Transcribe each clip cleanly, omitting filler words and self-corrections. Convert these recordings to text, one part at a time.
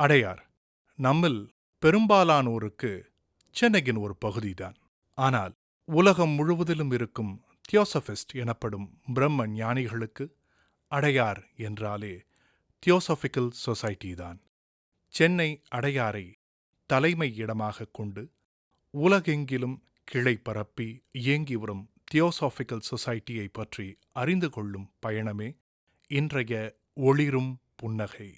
அடையார் நம்மில் பெரும்பாலானோருக்கு சென்னையின் ஒரு பகுதிதான். ஆனால் உலகம் முழுவதிலும் இருக்கும் தியோசபிஸ்ட் எனப்படும் பிரம்ம ஞானிகளுக்கு அடையார் என்றாலே தியோசபிக்கல் சொசைட்டி தான். சென்னை அடையாரை தலைமை இடமாக கொண்டு உலகெங்கிலும் கிளை பரப்பி இயங்கி வரும் தியோசபிக்கல் சொசைட்டியை பற்றி அறிந்து கொள்ளும் பயணமே இன்றைய ஒளிரும் புன்னகை.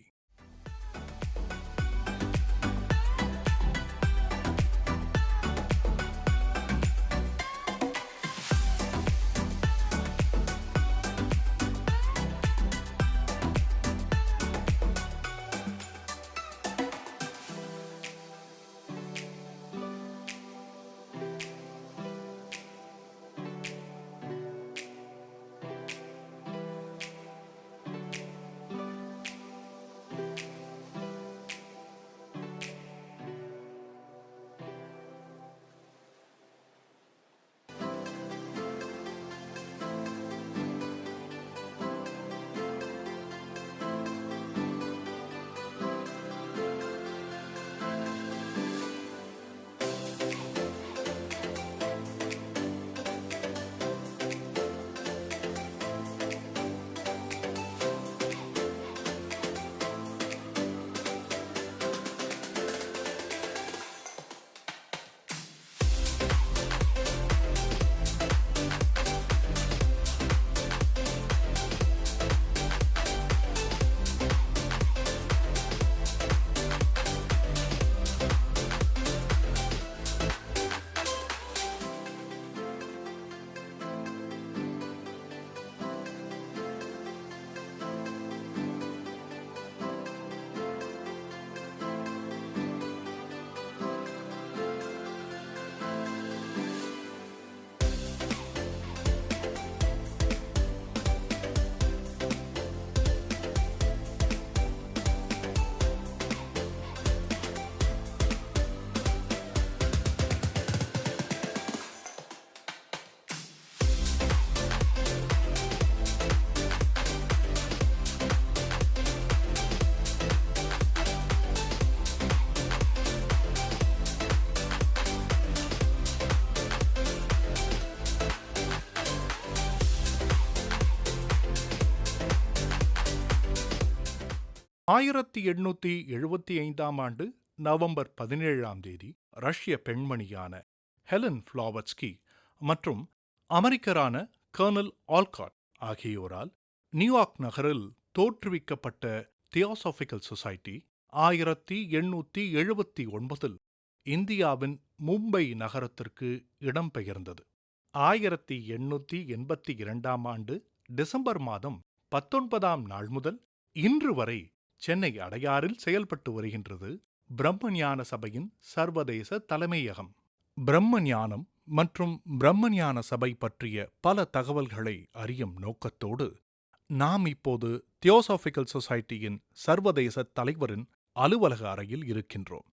ஆயிரத்தி 1875 நவம்பர் 17 ரஷ்ய பெண்மணியான ஹெலன் ஃப்ளாவட்ஸ்கி மற்றும் அமெரிக்கரான கர்னல் ஆல்காட் ஆகியோரால் நியூயார்க் நகரில் தோற்றுவிக்கப்பட்ட தியோசபிக்கல் சொசைட்டி 1879 இந்தியாவின் மும்பை நகரத்திற்கு இடம்பெயர்ந்தது. 1882 டிசம்பர் மாதம் 19 முதல் இன்று வரை சென்னை அடையாறில் செயல்பட்டு வருகின்றது பிரம்மஞான சபையின் சர்வதேச தலைமையகம். பிரம்மஞானம் மற்றும் பிரம்மஞான சபை பற்றிய பல தகவல்களை அறியும் நோக்கத்தோடு நாம் இப்போது தியோசபிக்கல் சொசைட்டியின் சர்வதேச தலைவரின் அலுவலக அறையில் இருக்கின்றோம்.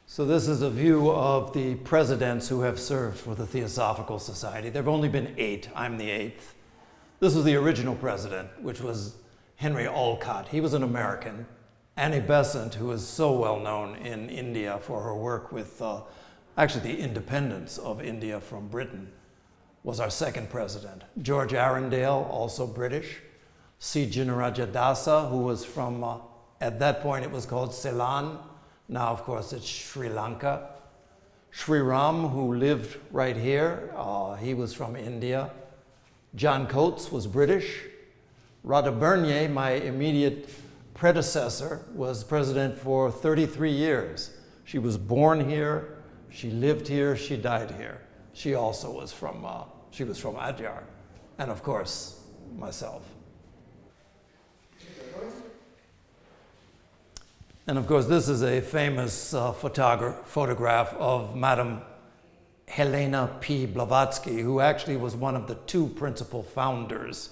So this is a view of the presidents who have served for the Theosophical Society. There have only been 8. I'm the 8th. This was the original president, which was Henry Olcott. He was an American. Annie Besant, who is so well known in India for her work with actually the independence of India from Britain, was our second president. George Arundel, also British. C. Jinarajadasa, who was from, at that point it was called Ceylon. Now, of course, it's Sri Lanka. Sri Ram, who lived right here, he was from India. John Coates was British. Radha Bernier, my immediate predecessor, was president for 33 years. She was born here, she lived here, she died here. She also was from, Adyar. And of course, myself. And of course, this is a famous photograph of Madame Helena P. Blavatsky, who actually was one of the two principal founders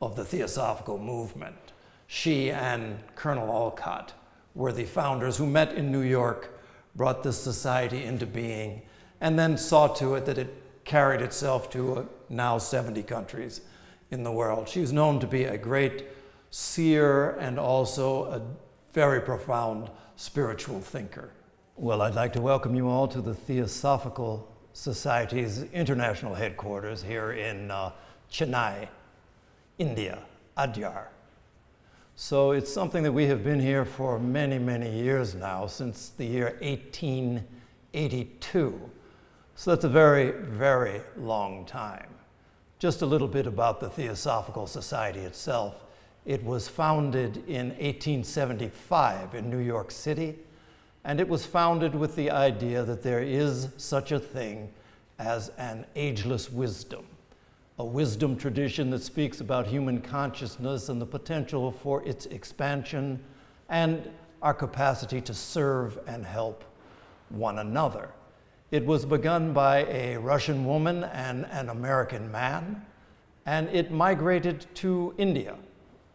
of the Theosophical movement. She and Colonel Olcott were the founders who met in New York, brought this society into being, and then saw to it that it carried itself to now 70 countries in the world. She's known to be a great seer and also a very profound spiritual thinker. Well, I'd like to welcome you all to the Theosophical Society's international headquarters here in Chennai, India, Adyar. So it's something that we have been here for many, many years now, since the year 1882. So that's a very, very long time. Just a little bit about the Theosophical Society itself. It was founded in 1875 in New York City, and it was founded with the idea that there is such a thing as an ageless wisdom, a wisdom tradition that speaks about human consciousness and the potential for its expansion and our capacity to serve and help one another. It was begun by a Russian woman and an American man, and it migrated to India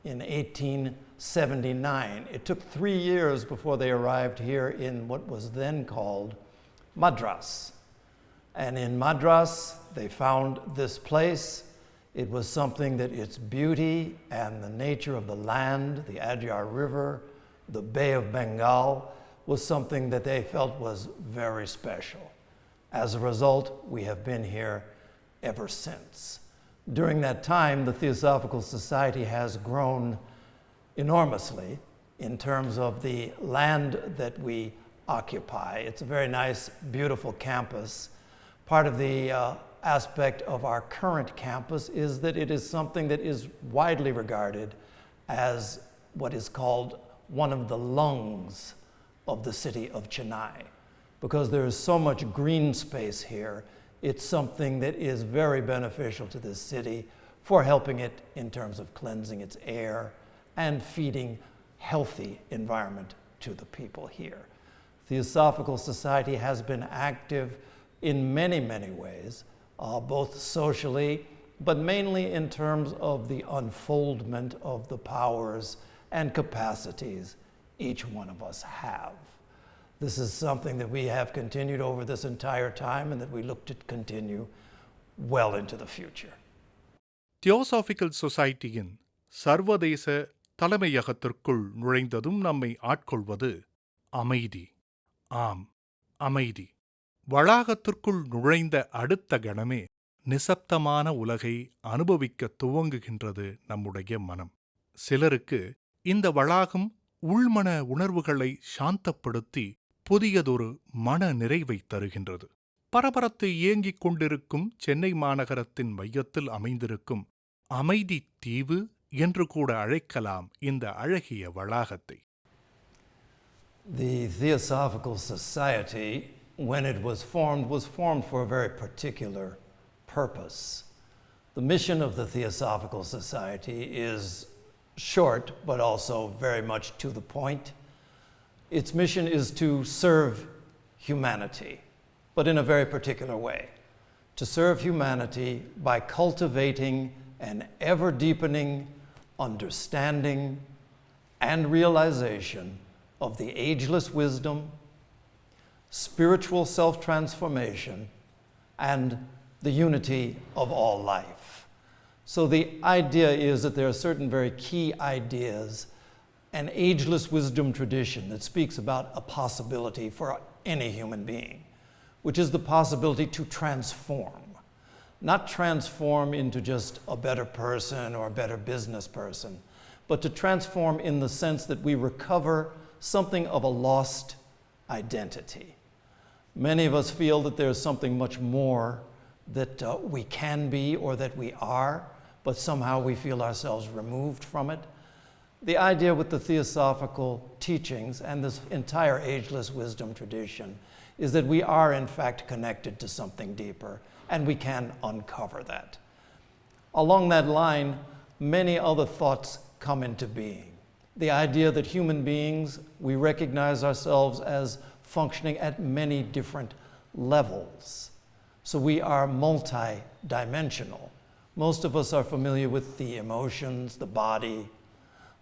in 1879. It took 3 years before they arrived here in what was then called Madras. And in Madras, they found this place. It was something that its beauty and the nature of the land, the Adyar River, the Bay of Bengal, was something that they felt was very special. As a result, we have been here ever since. During that time, the Theosophical Society has grown enormously in terms of the land that we occupy. It's a very nice, beautiful campus. Part of the aspect of our current campus is that it is something that is widely regarded as what is called one of the lungs of the city of Chennai. Because there is so much green space here, it's something that is very beneficial to this city for helping it in terms of cleansing its air and feeding healthy environment to the people here. Theosophical Society has been active in many, many ways, both socially, but mainly in terms of the unfoldment of the powers and capacities each one of us have. This is something that we have continued over this entire time and that we look to continue well into the future. Theosophical சொசைட்டியின் சர்வதேச தலைமையகத்திற்குள் நுழைந்ததும் நம்மை ஆட்கொள்வது அமைதி. ஆம், அமைதி. வளாகத்திற்குள் நுழைந்த அடுத்த கணமே நிசப்தமான உலகை அனுபவிக்க துவங்குகின்றது நம்முடைய மனம். சிலருக்கு இந்த வளாகம் உள்மன உணர்வுகளை சாந்தப்படுத்தி புதியதொரு மன நிறைவை தருகின்றது. பரபரத்து இயங்கிக் கொண்டிருக்கும் சென்னை மாநகரத்தின் மையத்தில் அமைந்திருக்கும் அமைதி தீவு என்று கூட அழைக்கலாம் இந்த அழகிய வளாகத்தை. The Theosophical Society, when it was formed for a very particular purpose. The mission of the Theosophical Society is short, but also very much to the point. Its mission is to serve humanity, but in a very particular way. To serve humanity by cultivating an ever-deepening understanding and realization of the ageless wisdom, spiritual self-transformation, and the unity of all life. So the idea is that there are certain very key ideas, an ageless wisdom tradition that speaks about a possibility for any human being, which is the possibility to transform. Not transform into just a better person or a better business person, but to transform in the sense that we recover something of a lost identity. Many of us feel that there's something much more that we can be or that we are, but somehow we feel ourselves removed from it. The idea with the theosophical teachings and this entire ageless wisdom tradition is that we are in fact connected to something deeper, and we can uncover that. Along that line, many other thoughts come into being. The idea that human beings, we recognize ourselves as functioning at many different levels. So we are multi-dimensional. Most of us are familiar with the emotions, the body,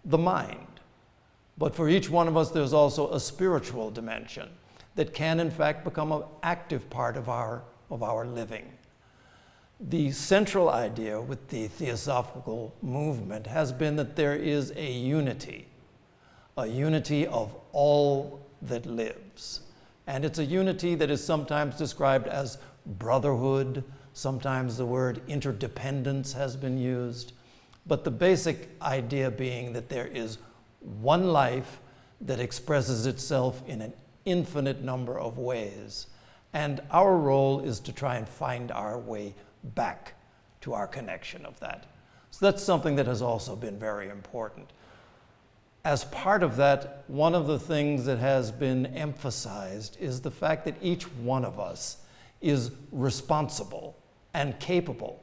the mind. But for each one of us, there's also a spiritual dimension that can, in fact, become an active part of our living. The central idea with the theosophical movement has been that there is a unity of all that lives. And it's a unity that is sometimes described as brotherhood, sometimes the word interdependence has been used, but the basic idea being that there is one life that expresses itself in an infinite number of ways, and our role is to try and find our way back to our connection of that. So that's something that has also been very important. As part of that, one of the things that has been emphasized is the fact that each one of us is responsible and capable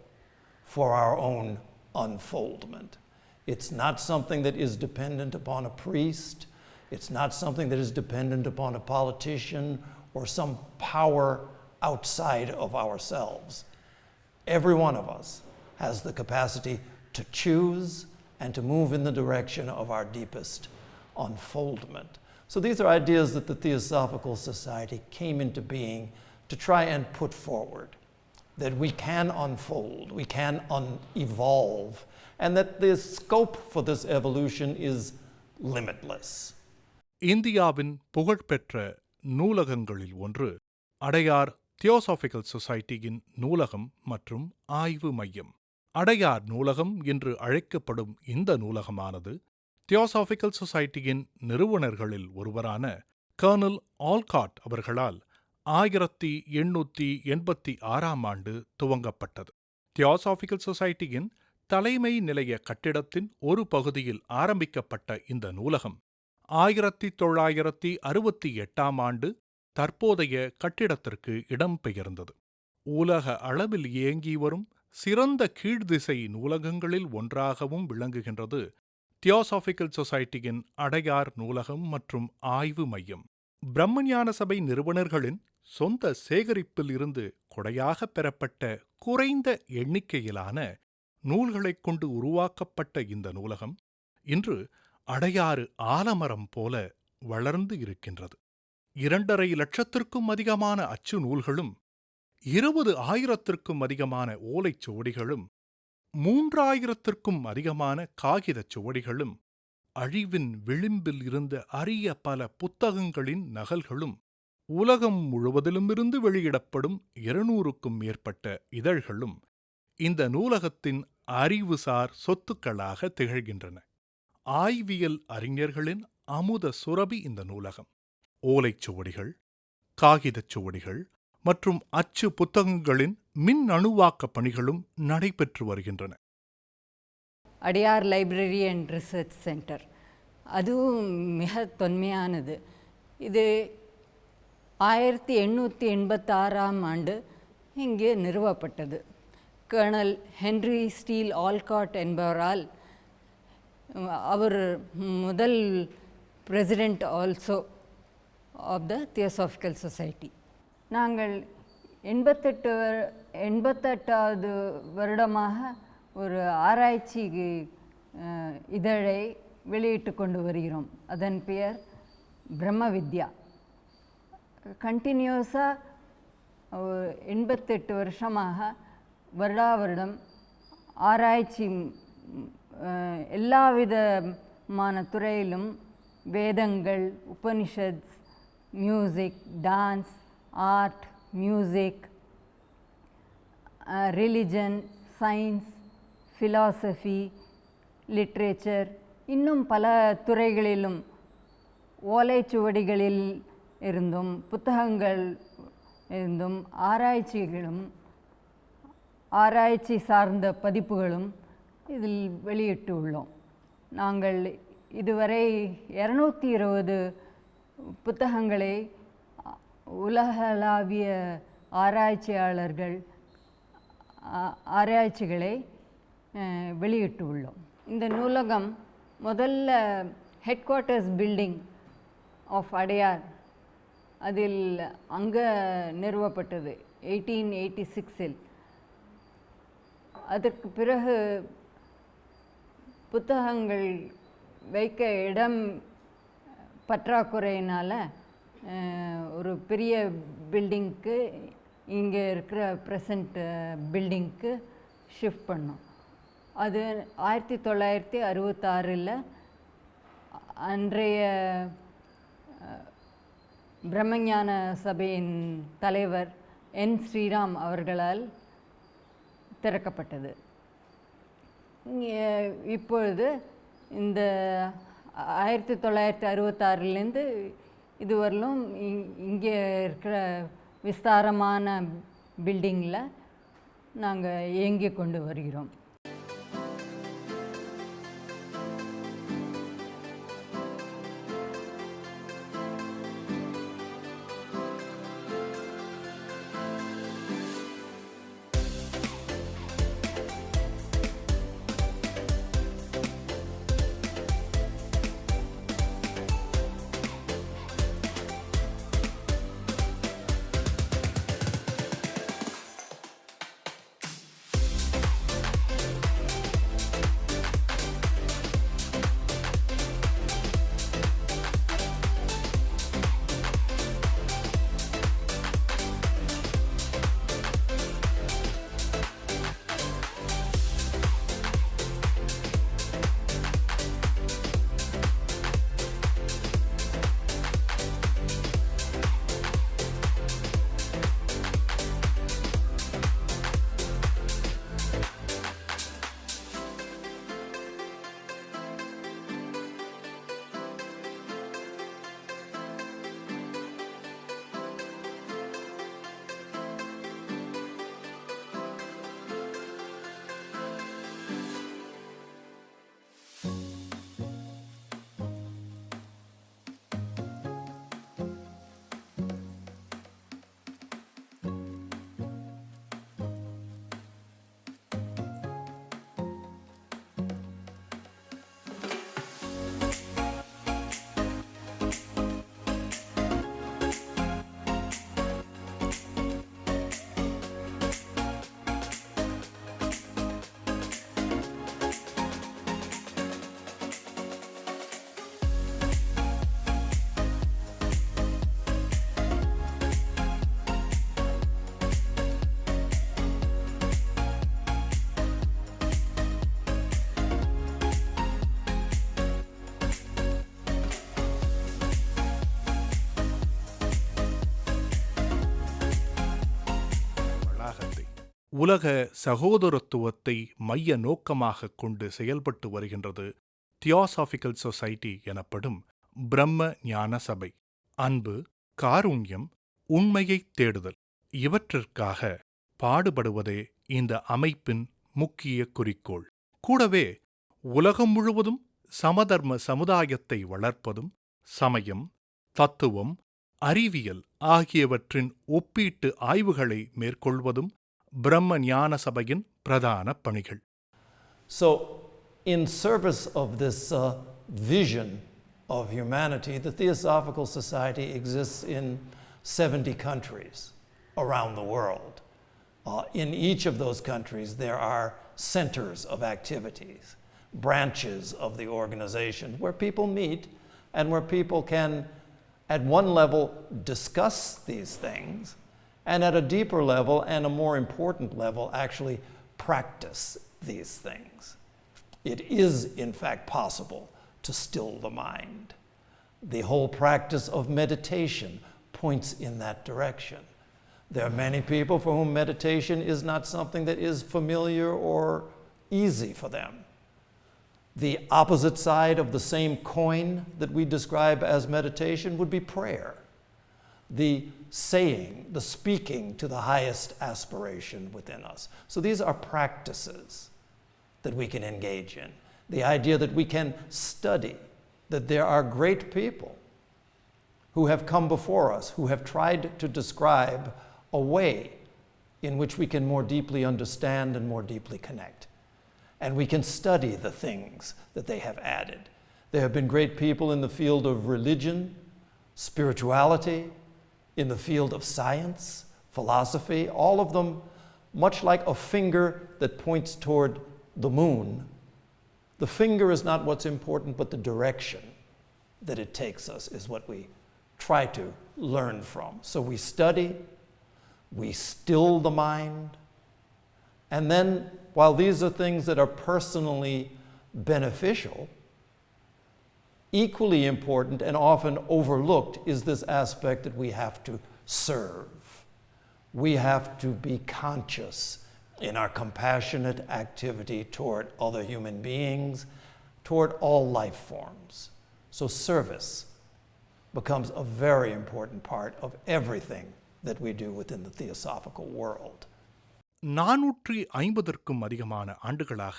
for our own unfoldment. It's not something that is dependent upon a priest. It's not something that is dependent upon a politician or some power outside of ourselves. Every one of us has the capacity to choose and to move in the direction of our deepest unfoldment. So these are ideas that the Theosophical Society came into being to try and put forward, that we can unfold, we can evolve, and that the scope for this evolution is limitless. இந்தியாவின் புகழ்பெற்ற நூலகங்களில் ஒன்று Adyar Theosophical சொசைட்டியின் நூலகம் மற்றும் ஆய்வு மையம். அடையார் நூலகம் என்று அழைக்கப்படும் இந்த நூலகமானது தியோசாபிக்கல் சொசைட்டியின் நிறுவனர்களில் ஒருவரான கர்னல் ஆல்காட் அவர்களால் 1886 துவங்கப்பட்டது. தியோசாபிக்கல் சொசைட்டியின் தலைமை நிலைய கட்டிடத்தின் ஒரு பகுதியில் ஆரம்பிக்கப்பட்ட இந்த நூலகம் 1968 தற்போதைய கட்டிடத்திற்கு இடம்பெயர்ந்தது. உலக அளவில் இயங்கி வரும் சிறந்த கீழ்திசை நூலகங்களில் ஒன்றாகவும் விளங்குகின்றது தியோசாபிக்கல் சொசைட்டியின் அடையார் நூலகம் மற்றும் ஆய்வு மையம். பிரம்மஞான சபை நிறுவனர்களின் சொந்த சேகரிப்பில் இருந்து கொடையாக பெறப்பட்ட குறைந்த எண்ணிக்கையிலான நூல்களைக் கொண்டு உருவாக்கப்பட்ட இந்த நூலகம் இன்று அடையாறு ஆலமரம் போல வளர்ந்து இருக்கின்றது. 2.5 லட்சத்திற்கும் அதிகமான அச்சு நூல்களும் 20,000த்திற்கும் அதிகமான ஓலைச்சுவடிகளும் 3,000த்திற்கும் அதிகமான காகிதச் சுவடிகளும் அழிவின் விளிம்பில் இருந்த அரிய பல புத்தகங்களின் நகல்களும் உலகம் முழுவதிலுமிருந்து வெளியிடப்படும் 200க்கும் மேற்பட்ட இதழ்களும் இந்த நூலகத்தின் அறிவுசார் சொத்துக்களாக திகழ்கின்றன. ஆய்வியல் அறிஞர்களின் அமுத சுரபி இந்த நூலகம். ஓலைச்சுவடிகள், காகிதச் சுவடிகள் மற்றும் அச்சு புத்தகங்களின் மின் அணுவாக்க பணிகளும் நடைபெற்று வருகின்றன. Adyar library and research centre அதுவும் மிக தொன்மையானது. இது 1886 இங்கே நிறுவப்பட்டது. கர்னல் ஹென்ரி ஸ்டீல் ஆல்காட் என்பவரால். அவர் முதல் president also of the Theosophical society. நாங்கள் 88வது வருடமாக ஒரு ஆராய்ச்சி இதழை வெளியிட்டு கொண்டு வருகிறோம். அதன் பெயர் பிரம்ம வித்யா. கண்டினியூஸாக 88 வருஷமாக வருடா வருடம் ஆராய்ச்சி எல்லா விதமான துறையிலும் வேதங்கள், Upanishads, music, dance, art, music, religion, science, philosophy, literature, இன்னும் பல துறைகளிலும் ஓலைச்சுவடிகளில் இருந்தும் புத்தகங்கள் இருந்தும் ஆராய்ச்சிகளும் ஆராய்ச்சி சார்ந்த பதிப்புகளும் இதில் வெளியிட்டு உள்ளோம். நாங்கள் இதுவரை 220 புத்தகங்களை உலகளாவிய ஆராய்ச்சிகளை வெளியிட்டு உள்ளோம். இந்த நூலகம் முதல்ல headquarters building of Adyar அதில் அங்கே நிறுவப்பட்டது 1886. அதற்கு பிறகு புத்தகங்கள் வைக்க இடம் பற்றாக்குறையினால் ஒரு பெரிய பில்டிங்க்கு, இங்கே இருக்கிற ப்ரெசண்ட் பில்டிங்க்கு ஷிஃப்ட் பண்ணோம். அது 1966 அன்றைய பிரம்மஞான சபையின் தலைவர் என். ஸ்ரீராம் அவர்களால் திறக்கப்பட்டது. இப்பொழுது இந்த 1966 இதுவரையிலும் இங்கே இருக்கிற விஸ்தாரமான பில்டிங்கில் நாங்கள் இயங்கி கொண்டு வருகிறோம். உலக சகோதரத்துவத்தை மைய நோக்கமாக கொண்டு செயல்பட்டு வருகின்றது தியோசாபிக்கல் சொசைட்டி எனப்படும் பிரம்ம ஞான சபை. அன்பு, காருண்யம், உண்மையைத் தேடுதல் இவற்றிற்காக பாடுபடுவதே இந்த அமைப்பின் முக்கிய குறிக்கோள். கூடவே உலகம் முழுவதும் சமதர்ம சமுதாயத்தை வளர்ப்பதும் சமயம், தத்துவம், அறிவியல் ஆகியவற்றின் ஒப்பீட்டு ஆய்வுகளை மேற்கொள்வதும் பிரம்ம ஞான சபையின் பிரதான பணிகள். So, in service of this vision of humanity, the Theosophical Society exists in 70 countries around the world. In each of those countries, there are centers of activities, branches of the organization where people meet and where people can, at one level, discuss these things, and at a deeper level and a more important level, actually practice these things. It is, in fact, possible to still the mind. The whole practice of meditation points in that direction. There are many people for whom meditation is not something that is familiar or easy for them. The opposite side of the same coin that we describe as meditation would be prayer. The saying, the speaking to the highest aspiration within us. So these are practices that we can engage in. The idea that we can study, that there are great people who have come before us, who have tried to describe a way in which we can more deeply understand and more deeply connect. And we can study the things that they have added. There have been great people in the field of religion, spirituality, in the field of science, philosophy, all of them, much like a finger that points toward the moon. The finger is not what's important, but the direction that it takes us is what we try to learn from. So we study, we still the mind, and then while these are things that are personally beneficial, equally important and often overlooked is this aspect that we have to serve. We have to be conscious in our compassionate activity toward other human beings, toward all life forms. So service becomes a very important part of everything that we do within the theosophical world. 450க்கும் அதிகமான ஆண்டுகளாக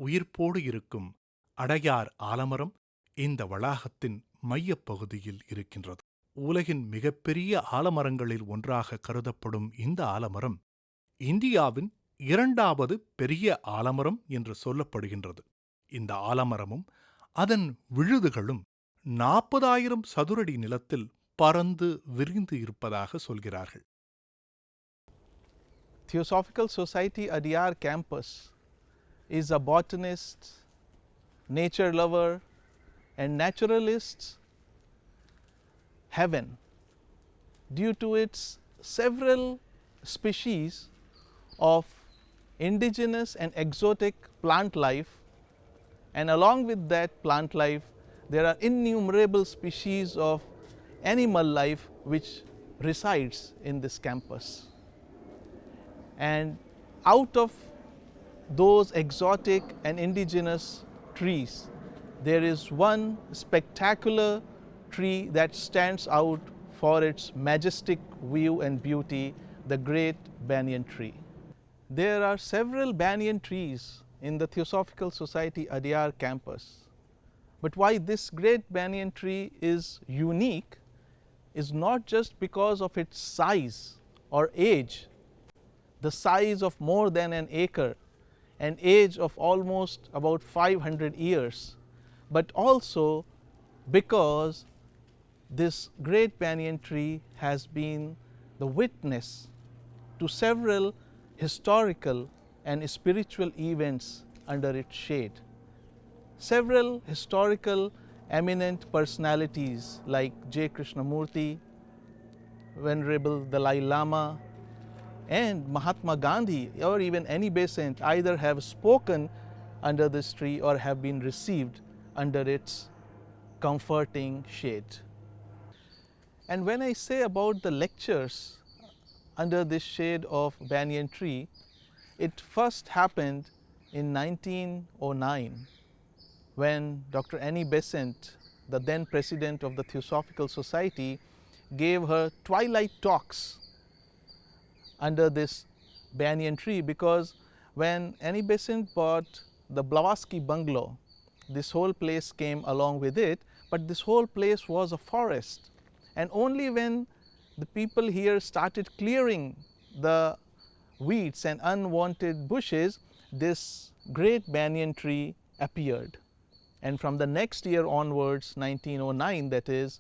உயிர்ப்போடு இருக்கும் அடையார் ஆலமரம் இந்த வளாகத்தின் மையப்பகுதியில் இருக்கின்றது. உலகின் மிகப்பெரிய ஆலமரங்களில் ஒன்றாக கருதப்படும் இந்த ஆலமரம் இந்தியாவின் 2வது பெரிய ஆலமரம் என்று சொல்லப்படுகின்றது. இந்த ஆலமரமும் அதன் விழுதுகளும் 40,000 சதுரடி நிலத்தில் பறந்து விரிந்து இருப்பதாக சொல்கிறார்கள். Theosophical Society Adyar campus is a botanist, nature lover and naturalist's heaven due to its several species of indigenous and exotic plant life, and along with that plant life there are innumerable species of animal life which resides in this campus. And out of those exotic and indigenous trees, there is one spectacular tree that stands out for its majestic view and beauty, the great banyan tree. There are several banyan trees in the Theosophical Society Adyar campus. But why this great banyan tree is unique is not just because of its size or age, the size of more than an acre, an age of almost about 500 years, but also because this great banyan tree has been the witness to several historical and spiritual events under its shade. Several historical eminent personalities like J. Krishnamurti, Venerable Dalai Lama, and Mahatma Gandhi or even Annie Besant either have spoken under this tree or have been received under its comforting shade. And when I say about the lectures under this shade of banyan tree, it first happened in 1909 when Dr. Annie Besant, the then president of the Theosophical Society, gave her twilight talks under this banyan tree, because when Annie Besant bought the Blavatsky bungalow, this whole place came along with it, but this whole place was a forest. And only when the people here started clearing the weeds and unwanted bushes, this great banyan tree appeared. And from the next year onwards, 1909 that is,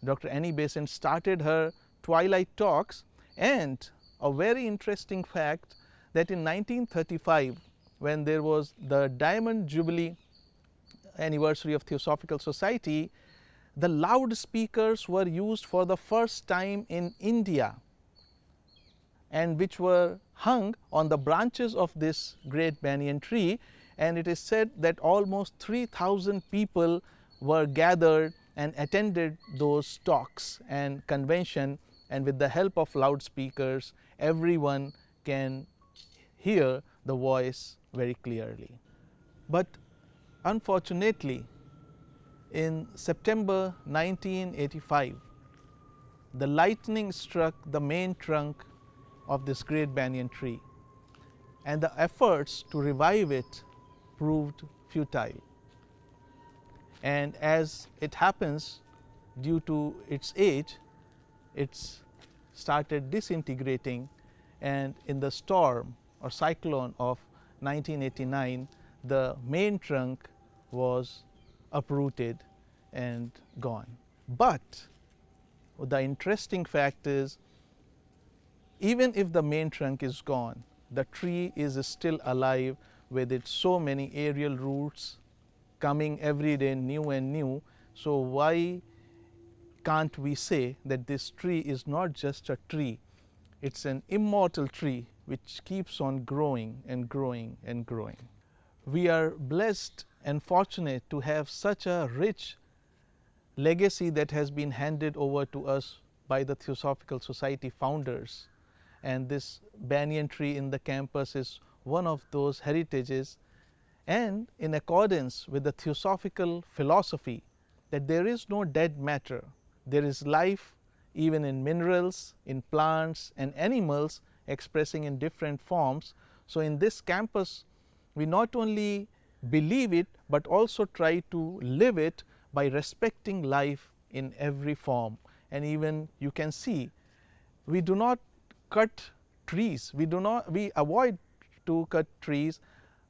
Dr. Annie Besant started her twilight talks. And a very interesting fact that in 1935, when there was the Diamond Jubilee anniversary of Theosophical Society, the loudspeakers were used for the first time in India, and which were hung on the branches of this great banyan tree, and it is said that almost 3,000 people were gathered and attended those talks and convention and with the help of loudspeakers, everyone can hear the voice very clearly. But unfortunately, in September 1985, the lightning struck the main trunk of this great banyan tree, and the efforts to revive it proved futile. And as it happens, due to its age, it's started disintegrating, and in the storm or cyclone of 1989, the main trunk was uprooted and gone. But the interesting fact is, even if the main trunk is gone, the tree is still alive with its so many aerial roots coming every day new and new. So why can't we say that this tree is not just a tree, it's an immortal tree which keeps on growing and growing and growing. We are blessed and fortunate to have such a rich legacy that has been handed over to us by the Theosophical Society founders, and this banyan tree in the campus is one of those heritages. And in accordance with the Theosophical philosophy that there is no dead matter, there is life even in minerals, in plants and animals expressing in different forms. So in this campus, we not only believe it but also try to live it by respecting life in every form. And even you can see, we do not cut trees, we avoid to cut trees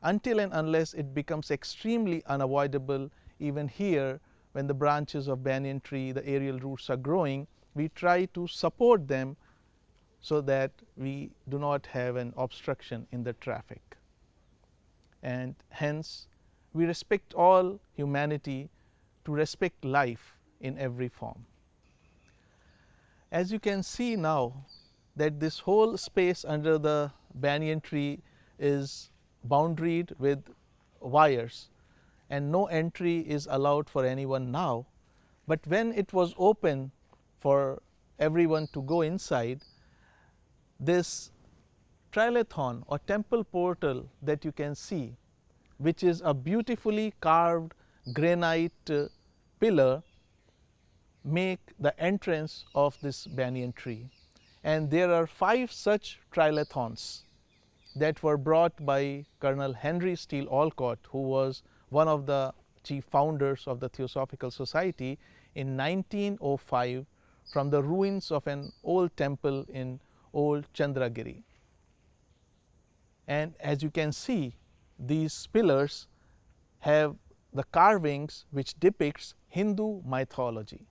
until and unless it becomes extremely unavoidable. Even here, when the branches of banyan tree, the aerial roots are growing, we try to support them so that we do not have an obstruction in the traffic. And hence, we respect all humanity to respect life in every form. As you can see now, that this whole space under the banyan tree is boundaried with wires, and no entry is allowed for anyone now. But when it was open for everyone to go inside, this trilithon or temple portal that you can see, which is a beautifully carved granite pillar, make the entrance of this banyan tree. And there are 5 such trilithons that were brought by Colonel Henry Steele Olcott, who was one of the chief founders of the Theosophical Society in 1905 from the ruins of an old temple in old Chandragiri. And as you can see, these pillars have the carvings which depicts Hindu mythology.